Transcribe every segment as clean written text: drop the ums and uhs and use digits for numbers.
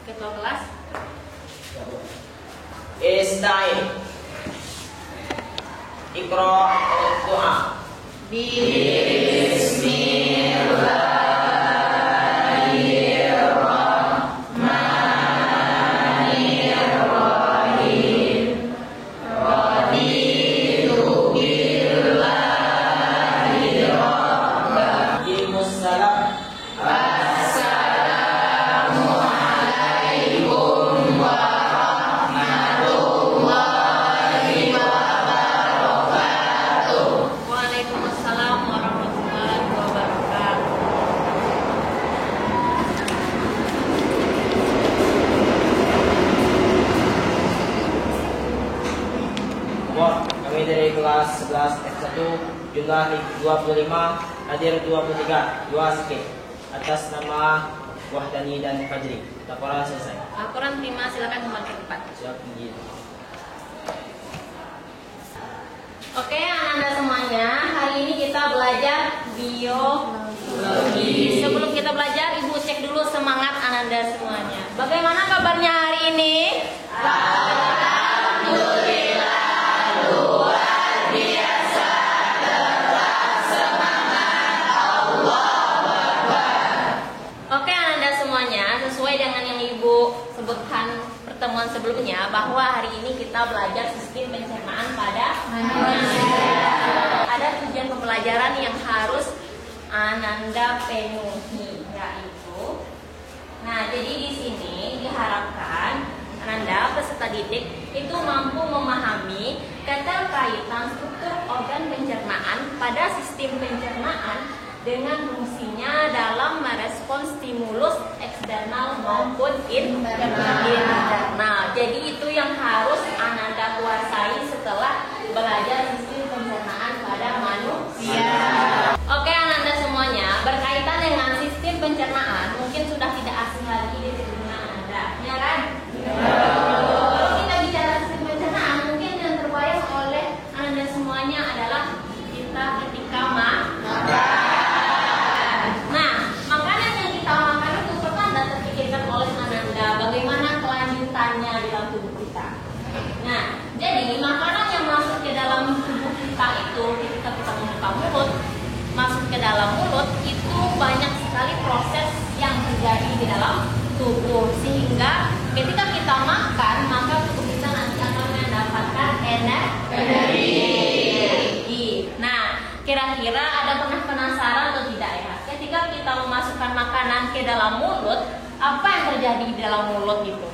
Ketua kelas. Istain. Iqra doa. Waalaikumsalam warahmatullahi wabarakatuh. Kami dari kelas 11 F1 jumlah 25, hadir 23, 2 skip. Atas nama Wahdani dan Fajri. Laporan selesai. Laporan terima, silakan kembali ke tempat. Siap, izin. Oke, Anda semuanya, hari ini kita belajar biologi. Sebelum kita belajar, Ibu cek dulu semangat Anda semuanya. Bagaimana kabarnya hari ini? Oke, Anda semuanya, sesuai dengan yang Ibu sebutkan pertemuan sebelumnya, bahwa hari ini kita belajar sistem pencernaan pada manusia. Ada tujuan pembelajaran yang harus Ananda penuhi, yaitu, nah jadi di sini diharapkan Ananda peserta didik itu mampu memahami keterkaitan struktur organ pencernaan pada sistem pencernaan dengan fungsinya dalam merespons stimulus eksternal maupun internal. Jadi itu yang harus Ananda kuasai setelah belajar sistem pencernaan pada manusia. Oke, Ananda semuanya, berkaitan dengan sistem pencernaan mungkin sudah tidak asing lagi di telinga Ananda, ya kan? Kalau kita bicara sistem pencernaan, mungkin yang terbayang oleh Ananda semuanya adalah kita ketika makan. Bagaimana kelanjutannya di dalam tubuh kita. Nah, jadi makanan yang masuk ke dalam tubuh kita itu ketika kita membuka mulut, masuk ke dalam mulut itu banyak sekali proses yang terjadi di dalam tubuh, sehingga ketika kita makan maka tubuh kita nanti akan mendapatkan energi. Nah, kira-kira ada pernah penasaran atau tidak ya? Ketika kita memasukkan makanan ke dalam mulut, apa yang terjadi di dalam mulut itu?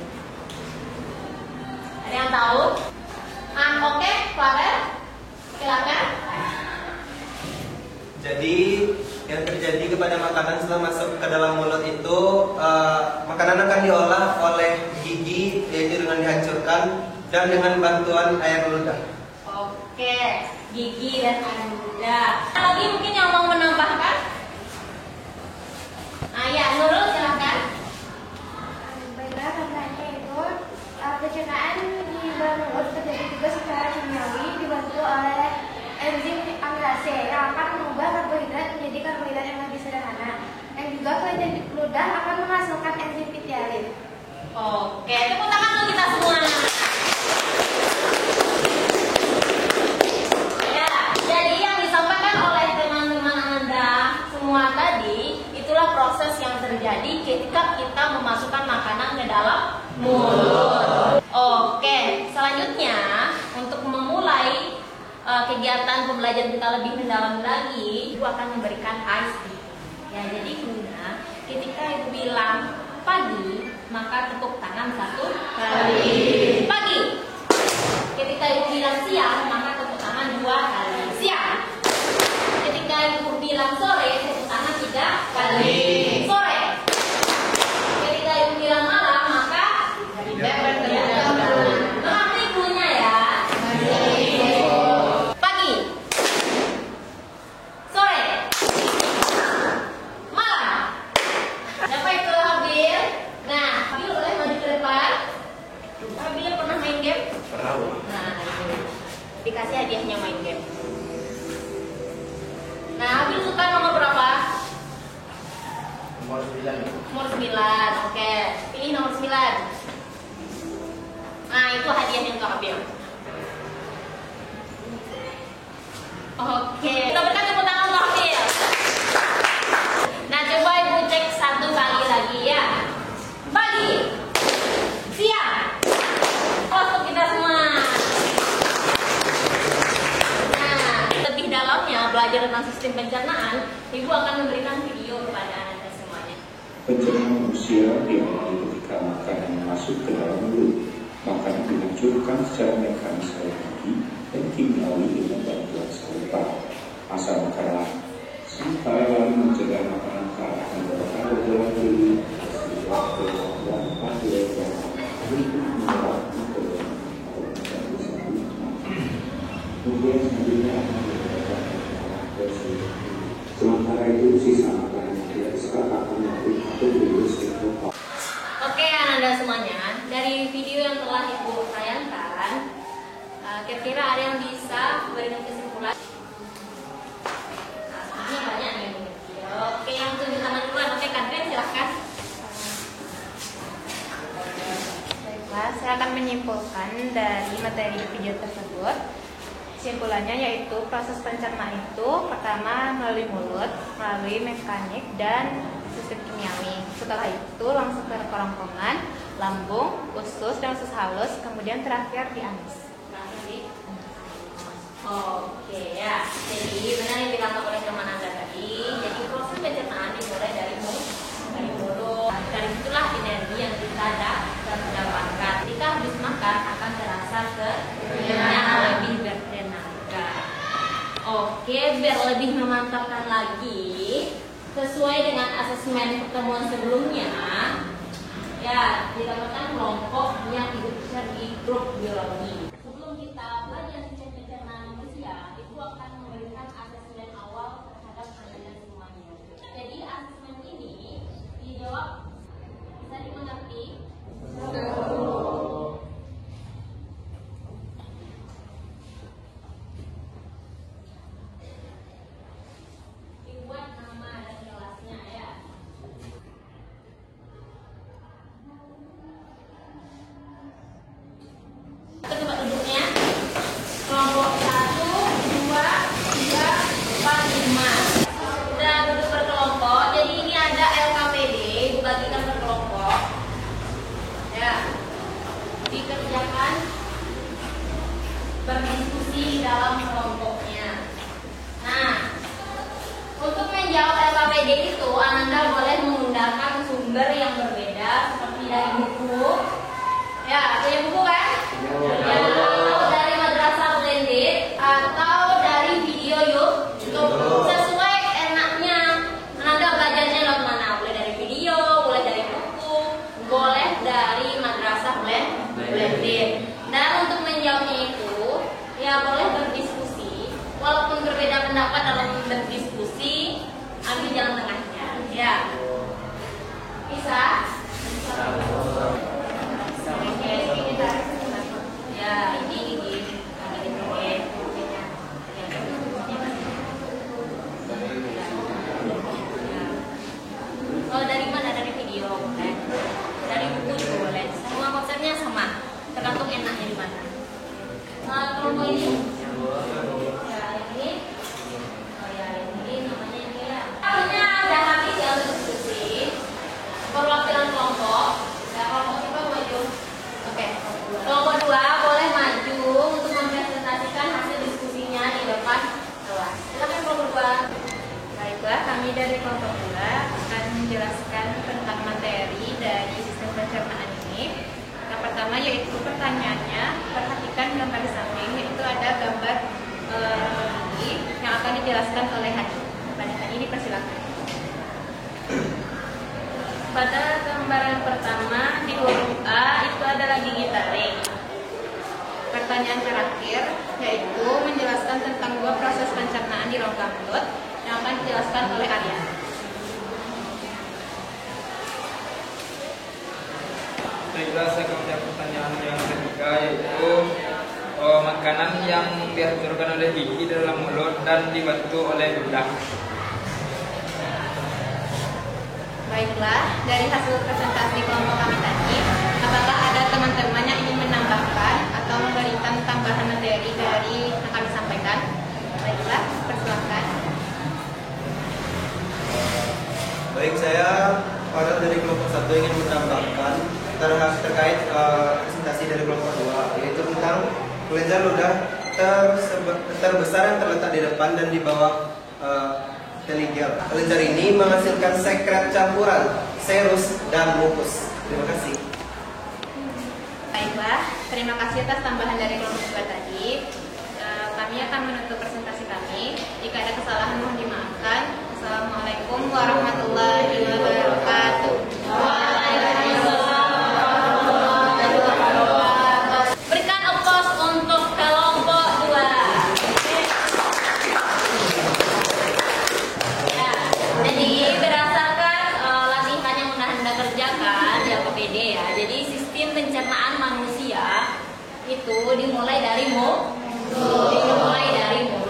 Ada yang tahu? Oke, Farel, silakan. Jadi yang terjadi kepada makanan setelah masuk ke dalam mulut itu, makanan akan diolah oleh gigi, yaitu dengan dihancurkan dan dengan bantuan air ludah. Oke, gigi dan air ludah. Lagi mungkin yang mau menambahkan? Ya, Nurul silakan. Karena itu pencernaan di dalam mulut terjadi juga secara kimiawi dibantu oleh enzim amilase yang akan mengubah karbohidrat menjadi karbohidrat yang lebih sederhana, dan juga kelenjar ludah akan menghasilkan enzim pitialin. Oke, tepuk tangan dulu kita semua. Ya, jadi yang disampaikan oleh teman-teman Anda semua tadi, itulah proses yang terjadi ketika kita memasukkan makanan ke dalam mulut. Oke, selanjutnya untuk memulai kegiatan pembelajaran kita lebih mendalam lagi, Ibu akan memberikan IC. Ya, jadi Bunda, ketika Ibu bilang pagi, maka tepuk tangan 1 kali. Pagi. Ketika Ibu bilang siang, maka tepuk tangan 2 kali. Siang. Ketika Ibu bilang sore, tepuk tangan 3 kali. Sore. Ketika Ibu bilang malam, maka mengerti ibunya ya. Pagi, sore, malam. Siapa itu Habil? Nah, Habil boleh maju ke depan. Habil pernah main game? Pernah. Nah, itu. Dikasih hadiahnya main game. Nah, Habil suka nomor berapa? Nomor 9. Nomor 9, oke. Pilih nomor 9. Nah, itu hadiah yang kau ambil. Oke, kita berikan tepuk tangan untuk Hafil. Nah, coba Ibu cek satu kali lagi ya. Bagi, siap, untuk kita semua. Nah, lebih dalamnya belajar tentang sistem pencernaan, Ibu akan memberikan video kepada Anda semuanya. Pencernaan manusia dimulai ketika makanan masuk ke dalam mulut. Makanan dihancurkan secara mekanis oleh gigi dan kimiawi dengan bantuan saliva. Asal makanan sampai lalu mencegah makanan ke arah tenggorokan dalam tubuh sehingga keluar pada leher untuk menyerap makanan dan bisa dinikmati. Kemudian selanjutnya akan diberikan versi. Sementara itu sisa makanan yang tidak diserap akan mati atau virus itu. Oke, Anda semuanya, dari video yang telah Ibu tayangkan, kira-kira ada yang bisa berikan kesimpulan? Nah, sebenarnya banyak nih. Oke, yang tunjuk tangan duluan. Oke, Kadren silahkan. Baiklah, saya akan menyimpulkan dari materi video tersebut. Kesimpulannya yaitu proses pencernaan itu pertama melalui mulut, melalui mekanik dan sistem kimiawi. Setelah itu langsung ke kerongkongan, lambung, usus dan usus halus, kemudian terakhir di anus. Oke ya, jadi benar yang dikatakan oleh teman Anda tadi. Jadi proses pencernaan dimulai dari mulut. Dari itulah energi yang kita dapatkan. Ketika habis makan akan terasa kenyang, lebih bertenaga. Oke, biar lebih memantapkan lagi, sesuai dengan asesmen pertemuan sebelumnya, ya didapatkan kelompok yang dibesar di grup biologi. Sebelum kita belajar sistem pencernaan manusia, Ibu akan memberikan asesmen awal terhadap kalian semuanya. Jadi asesmen ini dijawab bisa dimengerti. Dibuat nama dan kelasnya ya. Ke tempat duduknya. Kelompok 1, 2, 3, 4, 5. Sudah duduk berkelompok. Jadi ini ada LKPD, dibagikan berkelompok. Ya. Dikerjakan berdiskusi dalam kelompoknya. Nah, untuk menjawab LKPD itu, Anda boleh menggunakan sumber yang berbeda seperti dari buku. Ya, punya buku kan? Ya, atau dari madrasah blended atau dari video YouTube. Sesuai enaknya. Anda belajarnya lewat mana? Boleh dari video, boleh dari buku, boleh dari madrasah blended. Dan untuk menjawabnya itu, ya boleh berdiskusi. Walaupun berbeda pendapat dalam berdiskusi, ambil jalan tengahnya. Ya, bisa. Oke, kita. Ya, ini. Kalau dari mana? Dari video boleh. Dari buku juga boleh. Semua konsepnya sama. Tergantung enaknya di mana. Kelompok ini. Ya, ini. Oh ya, ini namanya ini ya. Akhirnya udah habis ya untuk diskusi. Perwakilan kelompok. Ya, kelompok kita maju. Oke. Kelompok 2 boleh maju untuk mempresentasikan hasil diskusinya di depan kelas. Silakan kelompok 2. Baiklah, kami dari kelompok 2 akan menjelaskan tentang materi dari sistem pencernaan ini. Yang pertama yaitu pertanyaannya, perhatikan gambar di samping, yaitu ada gambar gigi yang akan dijelaskan oleh Hani. Pada Hani dipersilakan. Pada gambaran pertama di huruf A itu adalah gigi taring. Pertanyaan terakhir yaitu menjelaskan tentang 2 proses pencernaan di rongga mulut yang akan dijelaskan oleh Arya. Baiklah, saya akan menjawab pertanyaan yang ketiga, yaitu makanan yang dihancurkan oleh gigi dalam mulut dan dibantu oleh ludah. Baiklah, dari hasil presentasi kelompok kami tadi, terkait presentasi dari kelompok 2, yaitu tentang kelenjar ludah terbesar yang terletak di depan dan di bawah telinga. Kelenjar ini menghasilkan sekret campuran serus dan mukus. Terima kasih. Baiklah, terima kasih atas tambahan dari kelompok 2 tadi. Kami akan menutup presentasi kami. Jika ada kesalahan mohon dimaafkan. Assalamualaikum warahmatullahi wabarakatuh. Waalaikumsalam warahmatullahi wabarakatuh. Berikan aplaus untuk kelompok 2. Ya, jadi berdasarkan latihan yang pernah Anda kerjakan di APPD ya. Jadi sistem pencernaan manusia itu dimulai dari mulut.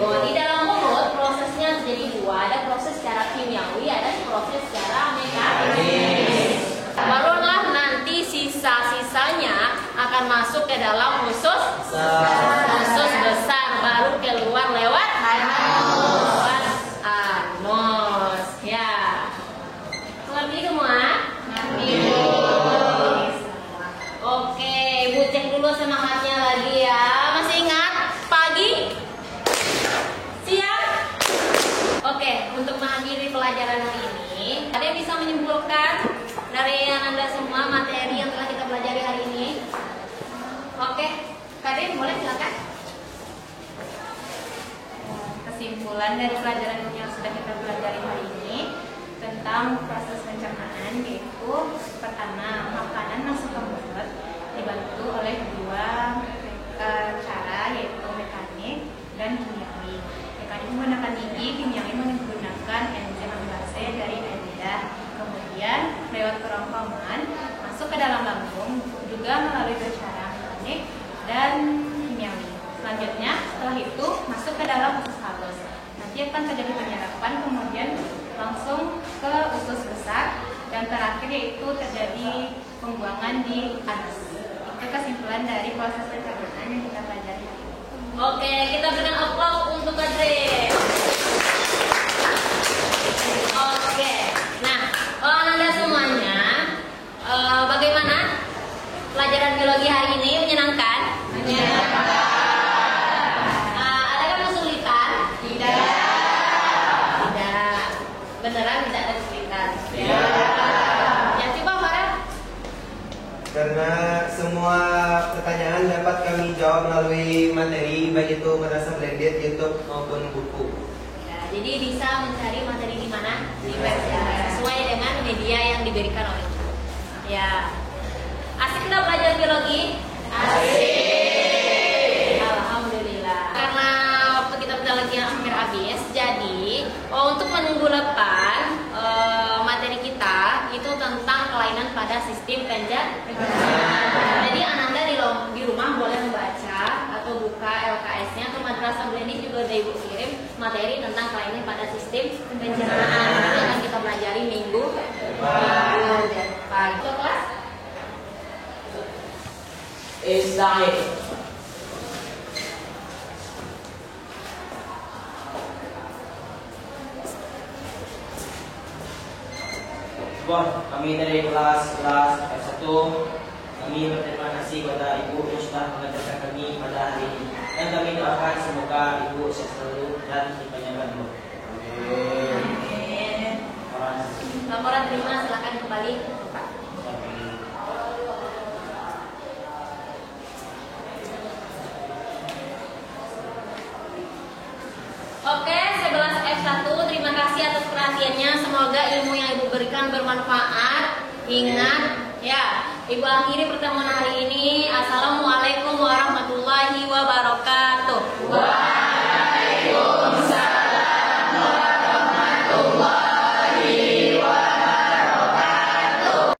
Di dalam mulut prosesnya jadi dua, ada proses secara kimiawi, ada proses secara mekanis. Barulah nanti sisa-sisanya akan masuk ke dalam usus besar, baru keluar lewat anus. Ya, ngerti semua? Oke, Ibu cek dulu semangatnya lagi ya. Masih ingat? Pagi? Siang? Oke, untuk mengakhiri pelajaran hari ini, ada yang bisa menyimpulkan dari yang Anda semua materi yang telah kita pelajari hari ini? Oke, Karin boleh silakan. Kesimpulan dari pelajaran yang sudah kita pelajari hari ini tentang proses pencernaan, yaitu pertama, makanan masuk ke mulut dibantu oleh dua cara, yaitu mekanik dan kimiawi. Mekanik menggunakan gigi, kimiawi menggunakan enzim amilase dari lidah. Kemudian lewat kerongkongan masuk ke dalam lambung juga melalui dua cara, mekanik dan kimiawi. Selanjutnya setelah itu masuk ke dalam usus halus. Nanti akan terjadi penyerapan, kemudian langsung ke usus besar, dan terakhir yaitu terjadi pembuangan di anus. Itu kesimpulan dari proses pencernaan yang kita pelajari. Oke, kita berikan aplaus untuk Kadri. Oke, nah Anda semuanya, bagaimana pelajaran biologi hari ini? Menyenangkan? Menyenangkan. Ada kesulitan? Tidak. Beneran tidak ada kesulitan? Tidak. Ya, coba Farel. Karena semua pertanyaan dapat kami jawab melalui materi, baik itu madrasah blended, YouTube maupun buku. Ya, jadi bisa mencari materi di mana? Di web ya, sesuai dengan media yang diberikan oleh kita. Ya, asik nggak belajar biologi? Asik. Alhamdulillah. Karena waktu kita bentar lagi yang hampir habis, jadi untuk minggu depan materi kita itu tentang kelainan pada sistem pencernaan. Jadi Ananda di rumah boleh membaca atau buka LKS-nya atau madrasah blended juga udah Ibu kirim materi tentang kelainan pada sistem pencernaan. Itu akan kita pelajari minggu depan. Kelas? Istahil. Kami dari kelas F1, kami berterima kasih kepada Ibu yang sudah mengajarkan kami pada hari ini. Dan kami doakan semoga Ibu sehat selalu dan dipanjangkan umur. Amin. Laporan terima, silakan kembali. Oke, 11 F1, terima kasih atas perhatiannya. Semoga ilmu yang Ibu berikan bermanfaat. Ingat, ya, Ibu akhiri pertemuan hari ini. Assalamualaikum warahmatullahi wabarakatuh.